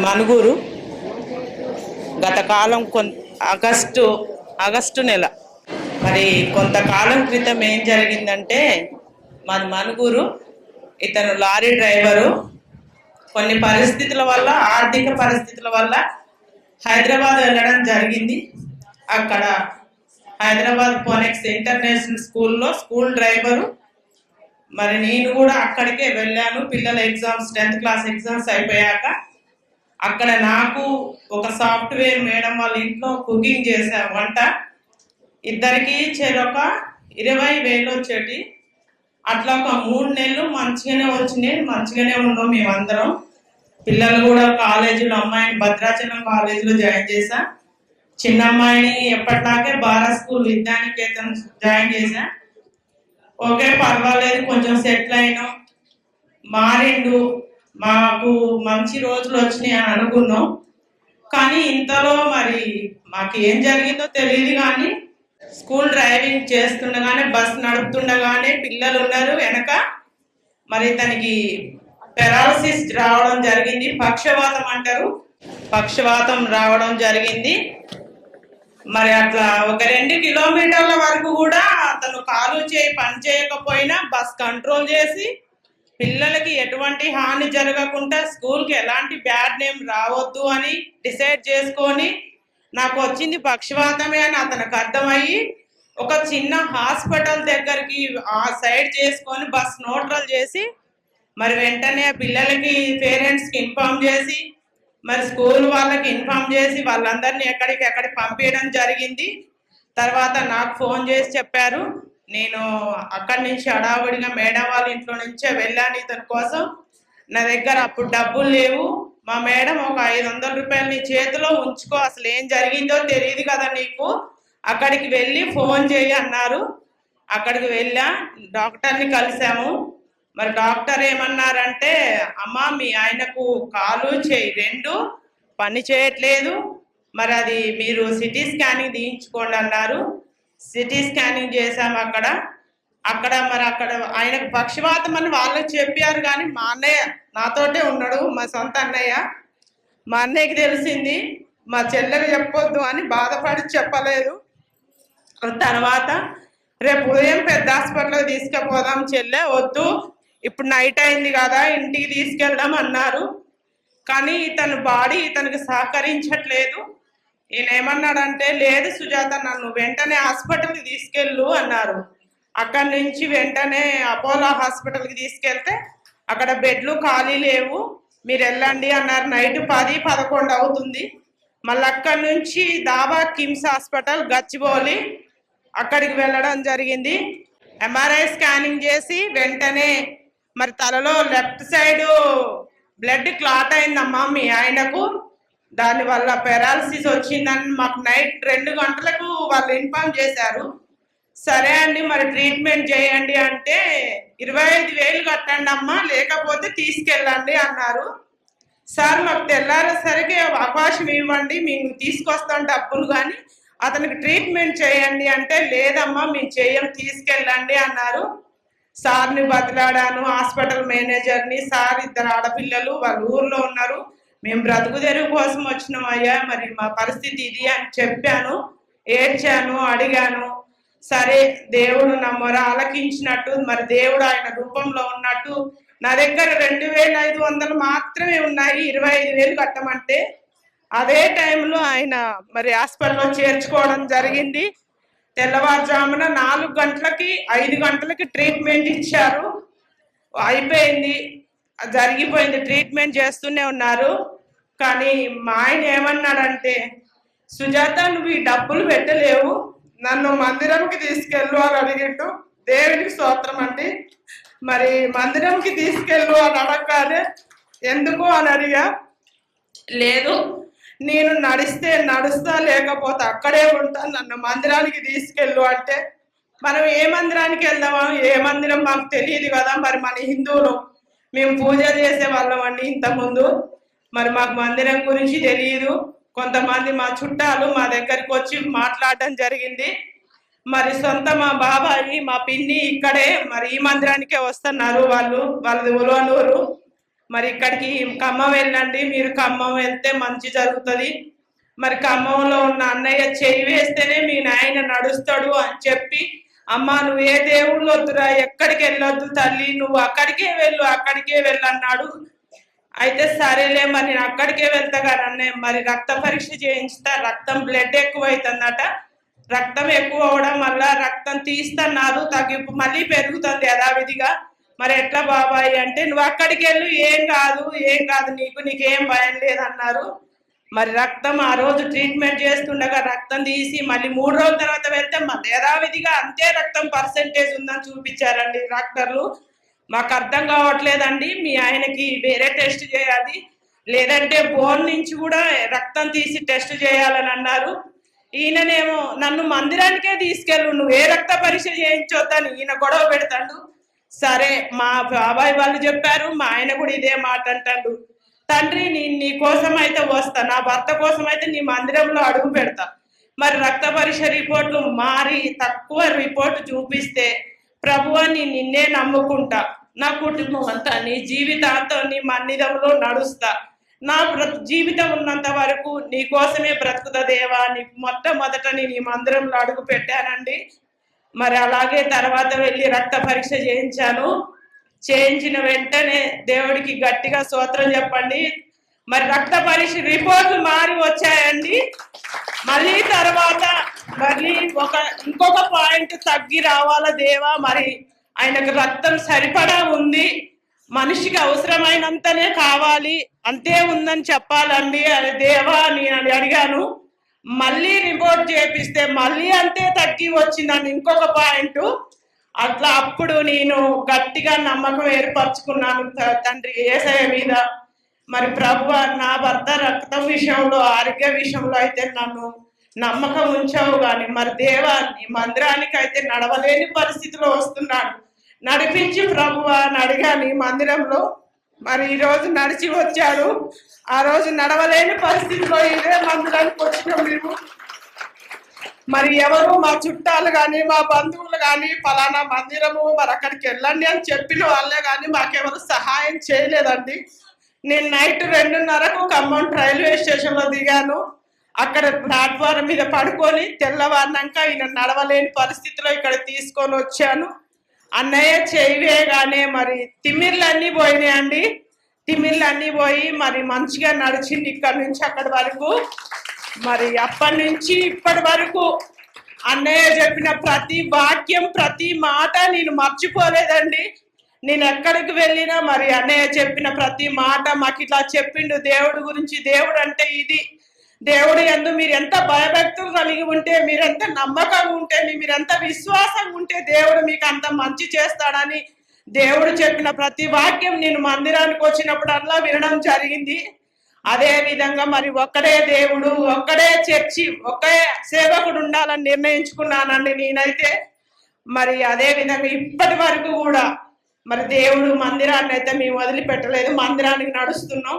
మనుగురు గత కాలం ఆగస్టు నెల మరి కొంతకాలం క్రితం ఏం జరిగిందంటే మన మనుగురు ఇతను లారీ డ్రైవరు కొన్ని పరిస్థితుల వల్ల ఆర్థిక పరిస్థితుల వల్ల హైదరాబాద్ వెళ్ళడం జరిగింది. అక్కడ హైదరాబాద్ ఫోనెక్స్ ఇంటర్నేషనల్ స్కూల్లో స్కూల్ డ్రైవరు. మరి నేను కూడా అక్కడికే వెళ్ళాను. పిల్లల ఎగ్జామ్స్ 10th క్లాస్ ఎగ్జామ్స్ అయిపోయాక అక్కడ నాకు ఒక సాఫ్ట్వేర్ మేడం వాళ్ళ ఇంట్లో కుకింగ్ చేసా. వంట ఇద్దరికి చెరొక 20,000 వచ్చేటి. అట్లా ఒక 3 నెలలు మంచిగానే వచ్చినాయి, మంచిగానే ఉన్నాం మేమందరం. పిల్లలు కూడా కాలేజీలో, అమ్మాయిని భద్రాచలం కాలేజీలో జాయిన్ చేశా. చిన్న అమ్మాయిని ఎప్పటిలాగే భారత్ స్కూల్ విద్యానికేతన్ జాయిన్ చేశా. ఓకే, పర్వాలేదు, కొంచెం సెటిల్ అయినాం. మారిండు, మాకు మంచి రోజులు వచ్చినాయి అని అనుకున్నాం. కానీ ఇంతలో మరి మాకు ఏం జరిగిందో తెలియదు. కానీ స్కూల్ డ్రైవింగ్ చేస్తుండగానే, బస్ నడుపుతుండగానే పిల్లలు ఉన్నారు వెనక. మరి తనకి పెరాలసిస్ రావడం జరిగింది. పక్షవాతం అంటారు, పక్షవాతం రావడం జరిగింది. మరి అట్లా ఒక 2 కిలోమీటర్ల వరకు కూడా అతను కాలు చేయి పని చేయకపోయినా బస్ కంట్రోల్ చేసి పిల్లలకి ఎటువంటి హాని జరగకుండా స్కూల్కి ఎలాంటి బ్యాడ్ నేమ్ రావద్దు అని డిసైడ్ చేసుకొని, నాకు వచ్చింది పక్షవాతమే అని అతనికి అర్థమయ్యి ఒక చిన్న హాస్పిటల్ దగ్గరికి ఆ సైడ్ చేసుకొని బస్ న్యూట్రల్ చేసి మరి వెంటనే పిల్లలకి పేరెంట్స్కి ఇన్ఫార్మ్ చేసి మరి స్కూల్ వాళ్ళకి ఇన్ఫార్మ్ చేసి వాళ్ళందరినీ ఎక్కడికి పంపించడం జరిగింది. తర్వాత నాకు ఫోన్ చేసి చెప్పారు. నేను అక్కడి నుంచి హడావుడిగా మేడం వాళ్ళ ఇంట్లో నుంచే వెళ్ళాను ఇతని కోసం. నా దగ్గర అప్పుడు డబ్బులు లేవు. మా మేడం ఒక 500 రూపాయలు నీ చేతిలో ఉంచుకో, అసలు ఏం జరిగిందో తెలియదు కదా నీకు, అక్కడికి వెళ్ళి ఫోన్ చేయి అన్నారు. అక్కడికి వెళ్ళా, డాక్టర్ని కలిసాము. మరి డాక్టర్ ఏమన్నారంటే, అమ్మా మీ ఆయనకు కాలు చేయి 2 పని చేయట్లేదు, మరి అది మీరు సిటీ స్కానింగ్ తీయించుకోండి అన్నారు. సిటీ స్కానింగ్ చేసాము. అక్కడ ఆయనకు పక్షవాతం అని వాళ్ళకి చెప్పారు. కానీ మా అన్నయ్య నాతోటే ఉన్నాడు, మా సొంత అన్నయ్య. మా అన్నయ్యకి తెలిసింది, మా చెల్లెకి చెప్పొద్దు అని బాధపడి చెప్పలేదు. తర్వాత రేపు ఉదయం పెద్ద హాస్పిటల్కి తీసుకుపోదాం చెల్లె, వద్దు ఇప్పుడు నైట్ అయింది కదా ఇంటికి తీసుకెళ్దాం అన్నారు. కానీ ఇతని బాడీ ఇతనికి సహకరించట్లేదు. ఈయన ఏమన్నాడంటే, లేదు సుజాత, నన్ను వెంటనే హాస్పిటల్కి తీసుకెళ్ళు అన్నారు. అక్కడి నుంచి వెంటనే అపోలో హాస్పిటల్కి తీసుకెళ్తే అక్కడ బెడ్లు ఖాళీ లేవు, మీరు వెళ్ళండి అన్నారు. నైట్ 10-11 అవుతుంది. మళ్ళీ అక్కడి నుంచి దాబా కిమ్స్ హాస్పిటల్ గచ్చిబౌలి అక్కడికి వెళ్ళడం జరిగింది. MRI స్కానింగ్ చేసి వెంటనే మరి తలలో లెఫ్ట్ సైడ్ బ్లడ్ క్లాట్ అయిందమ్మా మీ ఆయనకు, దానివల్ల పెరాలసిస్ వచ్చిందని మాకు నైట్ 2 గంటలకు వాళ్ళు ఇన్ఫార్మ్ చేశారు. సరే అండి మరి ట్రీట్మెంట్ చేయండి అంటే 25,000 కట్టండి అమ్మా, లేకపోతే తీసుకెళ్ళండి అన్నారు. సార్ మాకు తెల్లారేసరికి అవకాశం ఇవ్వండి, మేము తీసుకొస్తాం డబ్బులు, కానీ అతనికి ట్రీట్మెంట్ చేయండి అంటే, లేదమ్మా మేము చేయం, తీసుకెళ్ళండి అన్నారు. సార్ని బతిలాడాను, హాస్పిటల్ మేనేజర్ని. సార్ 2 ఆడపిల్లలు వాళ్ళ ఊర్లో ఉన్నారు, మేము బ్రతుకు తెరువు కోసం వచ్చినాం అయ్యా, మరి మా పరిస్థితి ఇది అని చెప్పాను, ఏడ్చాను, అడిగాను. సరే దేవుడు నా మొర ఆలకించినట్టు, మరి దేవుడు ఆయన రూపంలో ఉన్నట్టు నా దగ్గర 2,500 మాత్రమే ఉన్నాయి, 25,000 కట్టమంటే. అదే టైంలో ఆయన మరి హాస్పిటల్లో చేర్చుకోవడం జరిగింది. తెల్లవారుజామున 4 గంటలకి 5 గంటలకి ట్రీట్మెంట్ ఇచ్చారు. అయిపోయింది, జరిగిపోయింది, ట్రీట్మెంట్ చేస్తూనే ఉన్నారు. కానీ మా ఆయన ఏమన్నాడంటే, సుజాత నువ్వు ఈ డబ్బులు పెట్టలేవు, నన్ను మందిరంకి తీసుకెళ్ళు అని అడిగిండు. దేవుడికి స్తోత్రం అండి. మరి మందిరంకి తీసుకెళ్ళు అని అడగగానే ఎందుకు అని అడిగా. లేదు నేను నడుస్తా, లేకపోతే అక్కడే ఉంటా, నన్ను మందిరానికి తీసుకెళ్ళు అంటే, మనం ఏ మందిరానికి వెళ్దామా, ఏ మందిరం మాకు తెలియదు కదా. మరి మన హిందువులు మేము పూజ చేసే వాళ్ళం అండి ఇంతకుముందు, మరి మాకు మందిరం గురించి తెలియదు. కొంతమంది మా చుట్టాలు మా దగ్గరికి వచ్చి మాట్లాడడం జరిగింది. మరి సొంత మా బాబాయి, మా పిన్ని ఇక్కడే మరి ఈ మందిరానికే వస్తున్నారు, వాళ్ళది ఉలవనూరు. మరి ఇక్కడికి ఖమ్మం వెళ్ళండి, మీరు ఖమ్మం వెళ్తే మంచి జరుగుతుంది. మరి ఖమ్మంలో ఉన్న అన్నయ్య చేయి వేస్తేనే మీ నాయన నడుస్తాడు అని చెప్పి, అమ్మ నువ్వు ఏ దేవుళ్ళు వద్దురా, ఎక్కడికి వెళ్ళొద్దు తల్లి, నువ్వు అక్కడికే వెళ్ళు అన్నాడు. అయితే సరేలే మరి నేను అక్కడికే వెళ్తా కానీ అన్నయ్య మరి రక్త పరీక్ష చేయించుతా, రక్తం బ్లడ్ ఎక్కువ అవుతుందట, రక్తం ఎక్కువ అవడం వల్ల రక్తం తీస్తున్నారు, తగ్గింపు మళ్ళీ పెరుగుతుంది యథావిధిగా. మరి ఎట్లా బాబాయ్ అంటే, నువ్వు అక్కడికి వెళ్ళు, ఏం కాదు నీకేం భయం లేదన్నారు. మరి రక్తం ఆ రోజు ట్రీట్మెంట్ చేస్తుండగా రక్తం తీసి మళ్ళీ 3 రోజుల తర్వాత వెళ్తే మళ్ళీ యథావిధిగా అంతే రక్తం పర్సెంటేజ్ ఉందని చూపించారండి డాక్టర్లు. మాకు అర్థం కావట్లేదండి, మీ ఆయనకి వేరే టెస్ట్ చేయాలి, లేదంటే బోన్ నుంచి కూడా రక్తం తీసి టెస్ట్ చేయాలని అన్నారు. ఈయననేమో నన్ను మందిరానికే తీసుకెళ్ళు, నువ్వు ఏ రక్త పరీక్ష చేయించొద్దని ఈయన గొడవ పెడతాడు. సరే మా బాబాయ్ వాళ్ళు చెప్పారు, మా ఆయన కూడా ఇదే మాట అంటాడు, తండ్రి నేను నీ కోసం అయితే వస్తా, నా భర్త కోసం అయితే నీ మందిరంలో అడుగు పెడతా. మరి రక్త పరీక్ష రిపోర్ట్లు మారి తక్కువ రిపోర్ట్ చూపిస్తే, ప్రభువా నిన్నే నమ్ముకుంటా, నా కుటుంబం అంతా నీ జీవితాంతం నీ మందిరంలో నడుస్తా, నా జీవితం ఉన్నంత వరకు నీ కోసమే బ్రతుకుతా దేవా, నీ మొట్టమొదట నేను ఈ మందిరంలో అడుగు పెట్టానండి. మరి అలాగే తర్వాత వెళ్ళి రక్త పరీక్ష చేయించాను. చేయించిన వెంటనే దేవుడికి గట్టిగా స్తోత్రం చెప్పండి. మరి రక్త పరీక్ష రిపోర్ట్లు మారి వచ్చాయండి. మళ్ళీ తర్వాత ఇంకొక పాయింట్ తగ్గి రావాలా దేవా, మరి ఆయనకు రక్తం సరిపడా ఉంది, మనిషికి అవసరమైనంతనే కావాలి, అంతే ఉందని చెప్పాలండి అని దేవా నేను అడిగాను. మళ్ళీ రిపోర్ట్ చేపిస్తే మళ్ళీ అంతే తగ్గి వచ్చిందని ఇంకొక పాయింట్. అట్లా అప్పుడు నేను గట్టిగా నమ్మకం ఏర్పరచుకున్నాను తండ్రి యేసయ్య మీద. మరి ప్రభువా నా భర్త రక్తం విషయంలో ఆరోగ్య విషయంలో అయితే నన్ను నమ్మకం ఉంచావు, కానీ మరి దేవా నీ మందిరానికి అయితే నడవలేని పరిస్థితిలో వస్తున్నాను, నడిపించి ప్రభువా అని అడిగాను ఈ మందిరంలో. మరి ఈ రోజు నడిచి వచ్చాడు, ఆ రోజు నడవలేని పరిస్థితిలో ఇదే మందిరానికి వచ్చినాం మేము. మరి ఎవరు మా చుట్టాలు కానీ మా బంధువులు కానీ ఫలానా మందిరము మరి అక్కడికి వెళ్ళండి అని చెప్పిన వాళ్ళే కానీ మాకెవరు సహాయం చేయలేదండి. నేను నైట్ 2:30కు ఖమ్మం రైల్వే స్టేషన్లో దిగాను. అక్కడ ప్లాట్ఫారం మీద పడుకొని తెల్లవారినాక ఈయన నడవలేని పరిస్థితిలో ఇక్కడ తీసుకొని వచ్చాను. అన్నయ్య చేయవేగానే మరి తిమ్మిర్లన్నీ పోయినాయండి. తిమ్మిర్లన్నీ పోయి మరి మంచిగా నడిచింది ఇక్కడ నుంచి అక్కడి వరకు. మరి అప్పటి నుంచి ఇప్పటి వరకు అన్నయ్య చెప్పిన ప్రతి వాక్యం ప్రతి మాట నేను మర్చిపోలేదండి. నేను ఎక్కడికి వెళ్ళినా మరి అన్నయ్య చెప్పిన ప్రతి మాట మాకు ఇట్లా చెప్పిండు దేవుడి గురించి. దేవుడు అంటే ఇది, దేవుడు యందు మీరు ఎంత భయభక్తులు కలిగి ఉంటే, మీరెంత నమ్మకంగా ఉంటే, మీరెంత విశ్వాసంగా ఉంటే దేవుడు మీకు అంత మంచి చేస్తాడని దేవుడు చెప్పిన ప్రతి వాక్యం నేను మందిరానికి వచ్చినప్పుడల్లా వినడం జరిగింది. అదే విధంగా మరి ఒక్కడే దేవుడు, ఒక్కడే చర్చి, ఒకే సేవకుడు ఉండాలని నిర్ణయించుకున్నానండి నేనైతే. మరి అదే విధంగా ఇప్పటి వరకు కూడా మరి దేవుడు మందిరాన్ని అయితే మేము వదిలిపెట్టలేదు, మందిరానికి నడుస్తున్నాం.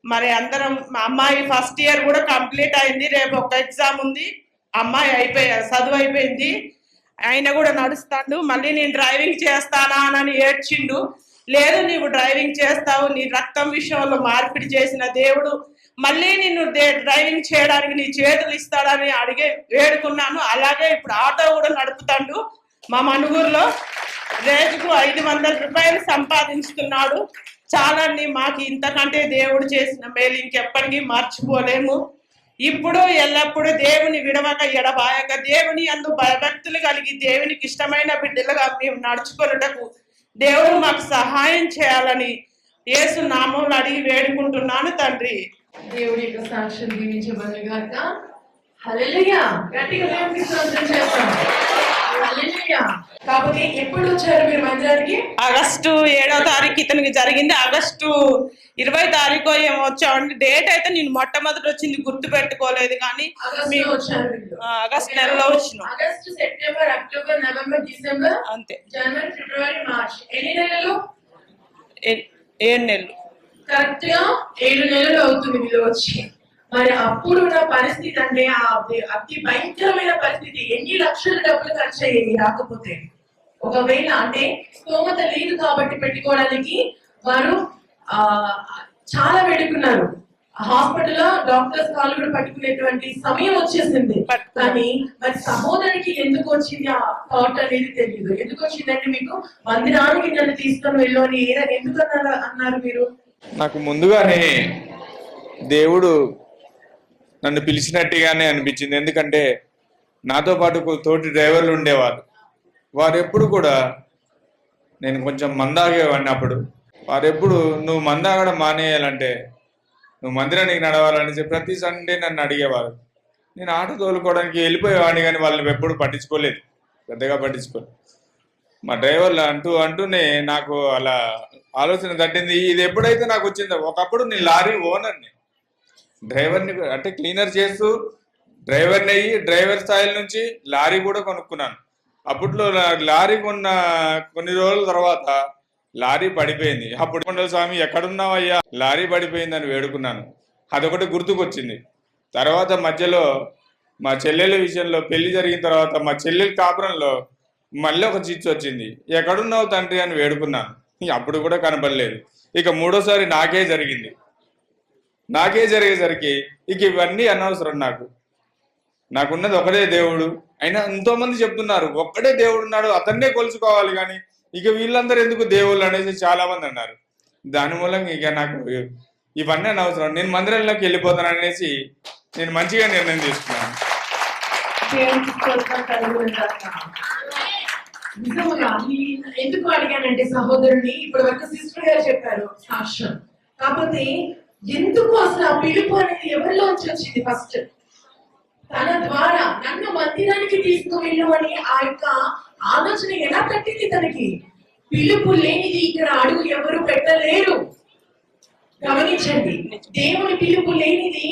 మరి అందరం, మా అమ్మాయి ఫస్ట్ ఇయర్ కూడా కంప్లీట్ అయింది, రేపు ఒక ఎగ్జామ్ ఉంది, అమ్మాయి చదువు అయిపోయింది, ఆయన కూడా నడుస్తాడు. మళ్ళీ నేను డ్రైవింగ్ చేస్తానా అని ఏడ్చిండు. లేదు నీవు డ్రైవింగ్ చేస్తావు, నీ రక్తం విషయంలో మార్పిడి చేసిన దేవుడు మళ్ళీ నిన్ను డ్రైవింగ్ చేయడానికి నీ చేతులు ఇస్తాడని వేడుకున్నాను. అలాగే ఇప్పుడు ఆటో కూడా నడుపుతాడు. మా మనుగూరులో రోజుకు 500 రూపాయలు సంపాదించుతున్నాడు. చాలండి, మాకు ఇంతకంటే దేవుడు చేసిన మేలు ఇంకెప్పటికీ మర్చిపోలేము. ఇప్పుడు ఎల్లప్పుడూ దేవుని విడవక ఎడబాయక దేవుని యందు భయభక్తులు కలిగి దేవునికి ఇష్టమైన బిడ్డలుగా మేము నడుచుకొనుటకు దేవుడు మాకు సహాయం చేయాలని యేసు నామములో అడిగి వేడుకుంటున్నాను తండ్రి. దేవుడి యొక్క సాక్ష్యం దీవించబడును గాక. హల్లెలూయా. గట్టిగా దేవునికి స్తోత్రం చేద్దాం. హల్లెలూయా. కాబట్టి ఎప్పుడు వచ్చారు మీరు మందిరానికి? ఆగస్టు 7వ తారీఖు ఇతనికి జరిగింది. ఆగస్టు 20వ తారీఖు ఏమో వచ్చామండి. డేట్ అయితే నేను మొట్టమొదటి వచ్చింది గుర్తు పెట్టుకోలేదు, కానీ ఆగస్ట్ నెలలో వచ్చినాం. August, September, October, November, December, అంతే, జనవరి, ఫిబ్రవరి, మార్చ్, ఎన్ని నెలలు? 7 నెలలు. కరెక్ట్ గా 7 నెలలు అవుతుంది మీరు వచ్చి. మరి అప్పుడు ఉన్న పరిస్థితి అంటే అతి భయంకరమైన పరిస్థితి. ఎన్ని లక్షల డబ్బులు ఖర్చు అయ్యేది రాకపోతే. ఒకవేళ అంటే స్తోమత లేదు కాబట్టి పెట్టుకోవడానికి వారు ఆ చాలా వేడుకున్నారు. హాస్పిటల్లో డాక్టర్స్ కాళ్ళు కూడా పట్టుకునేటువంటి సమయం వచ్చేసింది. కానీ మరి సహోదరికి ఎందుకు వచ్చింది ఆ థాట్ అనేది తెలియదు. ఎందుకు వచ్చిందంటే మీకు మందిరానికి నన్ను తీసుకొని వెళ్ళు అని ఎందుకు అన్నారు మీరు? నాకు ముందుగానే దేవుడు నన్ను పిలిచినట్టుగానే అనిపించింది. ఎందుకంటే నాతో పాటు తోటి డ్రైవర్లు ఉండేవారు. వారు ఎప్పుడు కూడా, నేను కొంచెం మందాగేవాడిని అప్పుడు, వారు ఎప్పుడు నువ్వు మందాగడం మానేయాలంటే నువ్వు మందిరానికి నడవాలని ప్రతి సండే నన్ను అడిగేవారు. నేను ఆటో తోలుకోవడానికి వెళ్ళిపోయేవాడిని, కానీ వాళ్ళని ఎప్పుడు పట్టించుకోలేదు, పెద్దగా పట్టించుకోలేదు. మా డ్రైవర్లు అంటూనే నాకు అలా ఆలోచన తట్టింది. ఇది ఎప్పుడైతే నాకు వచ్చిందో, ఒకప్పుడు నేను లారీ ఓనర్ని, డ్రైవర్ని అంటే క్లీనర్ చేస్తూ డ్రైవర్ని అయ్యి డ్రైవర్ స్థాయిల నుంచి లారీ కూడా కొనుక్కున్నాను. అప్పట్లో లారీ కొన్న కొన్ని రోజుల తర్వాత లారీ పడిపోయింది. అప్పుడు కొండల స్వామి ఎక్కడున్నావయ్యా, లారీ పడిపోయిందని వేడుకున్నాను. అదొకటి గుర్తుకొచ్చింది. తర్వాత మధ్యలో మా చెల్లెల విషయంలో పెళ్లి జరిగిన తర్వాత మా చెల్లెల కాపురంలో మళ్ళీ ఒక చిచ్చు వచ్చింది. ఎక్కడున్నావు తండ్రి అని వేడుకున్నాను. అప్పుడు కూడా కనపడలేదు. ఇక మూడోసారి నాకే జరిగేసరికి ఇక ఇవన్నీ అనవసరం. నాకున్నది ఒకటే దేవుడు. అయినా ఎంతోమంది చెప్తున్నారు ఒక్కడే దేవుడు ఉన్నాడు, అతన్నే కొలుచుకోవాలి, కానీ ఇక వీళ్ళందరూ ఎందుకు దేవుళ్ళు అనేసి చాలా మంది అన్నారు. దాని మూలంగా ఇక నాకు ఇవన్నీ అనవసరం, నేను మందిరంలోకి వెళ్ళిపోతాను అనేసి నేను మంచిగా నిర్ణయం తీసుకున్నాను. ఎందుకు అడిగానంటే సహోదరుని ఇప్పటి వరకు సిస్టర్ గారు చెప్పారు సాక్ష్యం. కాకపోతే ఎందుకు అసలు ఆ పిలుపు అనేది ఎవరిలోంచి వచ్చింది? ఫస్ట్ తన ద్వారా నన్ను మందిరానికి తీసుకువెళ్ళు అని ఆ యొక్క ఆలోచన ఎలా తట్టింది తనకి? పిలుపు లేనిది ఇక్కడ అడుగు ఎవరు పెట్టలేరు. గమనించండి, దేవుని పిలుపు లేనిది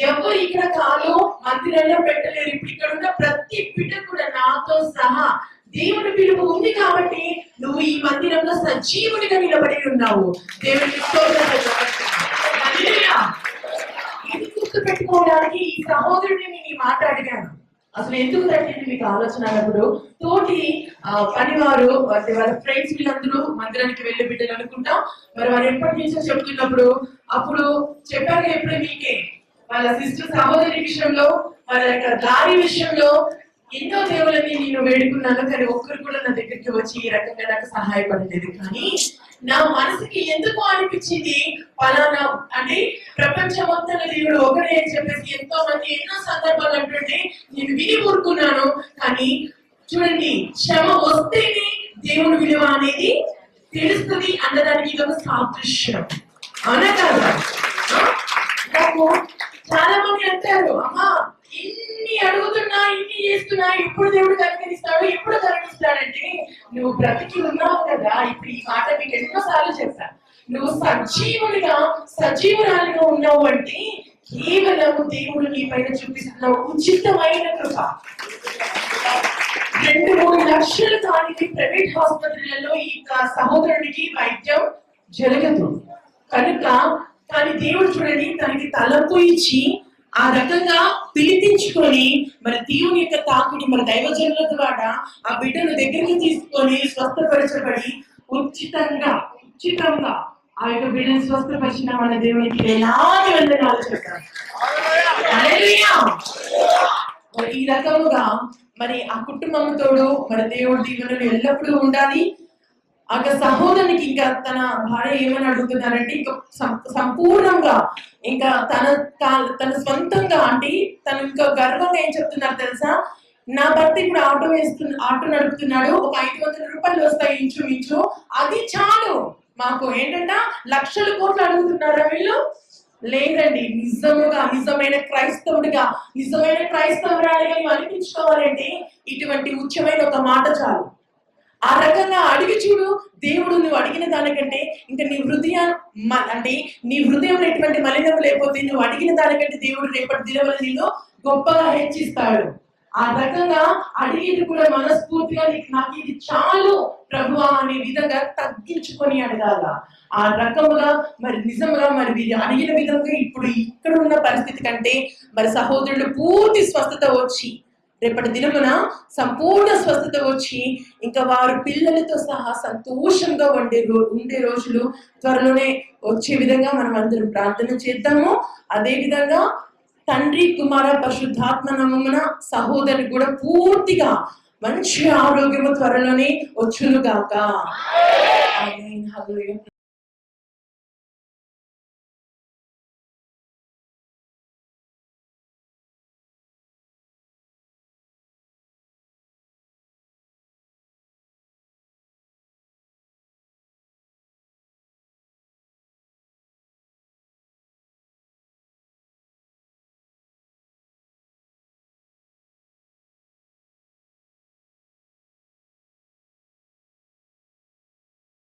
ఎవరు ఇక్కడ కాలు మందిరంలో పెట్టలేరు. ఇప్పుడు ఇక్కడ ఉన్న ప్రతి బిడ్డ కూడా నాతో సహా దేవుని పిలుపు ఉంది కాబట్టి నువ్వు ఈ మందిరంలో సజీవునిగా నిలబడి ఉన్నావు. దేవునికి ఇది గుర్తు పెట్టుకోవడానికి ఈ సహోదరుడిని నేను మాట్లాడిగాను. అసలు ఎందుకు తట్టింది మీకు ఆలోచన అన్నప్పుడు, తోటి పనివారు వాళ్ళ ఫ్రెండ్స్ వీళ్ళందరూ మందిరానికి వెళ్ళే బిడ్డలు అనుకుంటాం. మరి వారు ఎప్పటి నుంచో చెప్తున్నప్పుడు అప్పుడు చెప్పారు ఎప్పుడే మీకే వాళ్ళ సిస్టర్ సహోదరి విషయంలో, వాళ్ళ యొక్క దారి విషయంలో ఎన్నో దేవులని నేను వేడుకున్నాను, కానీ ఒక్కరు కూడా నా దగ్గరికి వచ్చి ఈ రకంగా నాకు సహాయపడలేదు. కానీ నా మనసుకి ఎందుకు అనిపించింది పలానా అంటే ప్రపంచం మొత్తం దేవుడు ఒకడే అని చెప్పేసి ఎంతో మంది ఎన్నో సందర్భాలు అంటుంటే నేను విని ఊరుకున్నాను. కానీ చూడండి, శ్రమ వస్తేనే దేవుడు విలువ అనేది తెలుస్తుంది అన్నదానికి ఇది ఒక సాదృశ్యం. అవునా కాదా? నాకు చాలా మంది అంటారు, అమ్మా ఇన్ని అడుగుతున్నా, ఇన్ని చేస్తున్నా, ఎప్పుడు దేవుడు కనికరిస్తాడు, ఎప్పుడు కనిపిస్తాడంటే నువ్వు బ్రతికి ఉన్నావు కదా. ఇప్పుడు ఈ మాట మీకు ఎన్నో సార్లు చెప్పా. నువ్వు సజీవురాలిగా ఉన్నావు అంటే కేవలం దేవుడు నీ పైన చూపిస్తున్న ఉచితమైన కృప. 2-3 లక్షలు కానికి ప్రైవేట్ హాస్పిటళ్లలో ఈ సహోదరుడికి వైద్యం జరగదు కనుక, కానీ దేవుడు చూడండి తనకి తలంపు ఇచ్చి ఆ రకంగా పిలిపించుకొని మరి దేవుని యొక్క తాకుడి మన దైవజనుల ద్వారా ఆ బిడ్డను దగ్గరికి తీసుకొని స్వస్థపరచబడి ఉచితంగా ఆ యొక్క బిడ్డను స్వస్థపరిచిన మన దేవునికి ఎలాంటి వందనాలు చెప్తారు. ఈ రకముగా మరి ఆ కుటుంబంతోడు మన దేవుడి దీవెనలు ఎల్లప్పుడూ ఉండాలి. ఆ సహోదరునికి ఇంకా తన భార్య ఏమని అడుగుతున్నారంటే ఇంకా సంపూర్ణంగా ఇంకా తన సొంతంగా అంటే తను ఇంకా గర్వంగా ఏం చెప్తున్నారు తెలుసా? నా భర్త ఇప్పుడు ఆటో నడుపుతున్నాడు, ఒక 500 రూపాయలు వస్తాయి ఇంచుమించు, అది చాలు మాకు. ఏంటంట లక్షల కోట్లు అడుగుతున్నారా వీళ్ళు? లేదండి, నిజమైన క్రైస్తవురాలిగా అనిపించుకోవాలంటే ఇటువంటి ఉచ్చమైన ఒక మాట చాలు. ఆ రకంగా అడిగి చూడు, దేవుడు నువ్వు అడిగిన దానికంటే ఇంకా నీ హృదయం ఎటువంటి మలినం లేకపోతే నువ్వు అడిగిన దానికంటే దేవుడు రేపటి దినవల నిన్ను గొప్పగా హెచ్చిస్తాడు. ఆ రకంగా అడిగేది కూడా మనస్ఫూర్తిగా నాకు ఇది చాలు ప్రభువా అనే విధంగా తగ్గించుకొని అడగాల. ఆ రకముగా మరి నిజంగా మరి వీరు అడిగిన విధంగా ఇప్పుడు ఇక్కడ ఉన్న పరిస్థితి కంటే మరి సహోదరులు పూర్తి స్వస్థత వచ్చి రేపటి దినమున సంపూర్ణ స్వస్థత వచ్చి ఇంకా వారు పిల్లలతో సహా సంతోషంగా ఉండే రోజులు త్వరలోనే వచ్చే విధంగా మనం అందరం ప్రార్థన చేద్దాము. అదే విధంగా తండ్రి కుమార పరిశుద్ధాత్మ నామమున సహోదరుని కూడా పూర్తిగా మంచి ఆరోగ్యము త్వరలోనే వచ్చును గాక. ఆమేన్. హల్లెలూయా.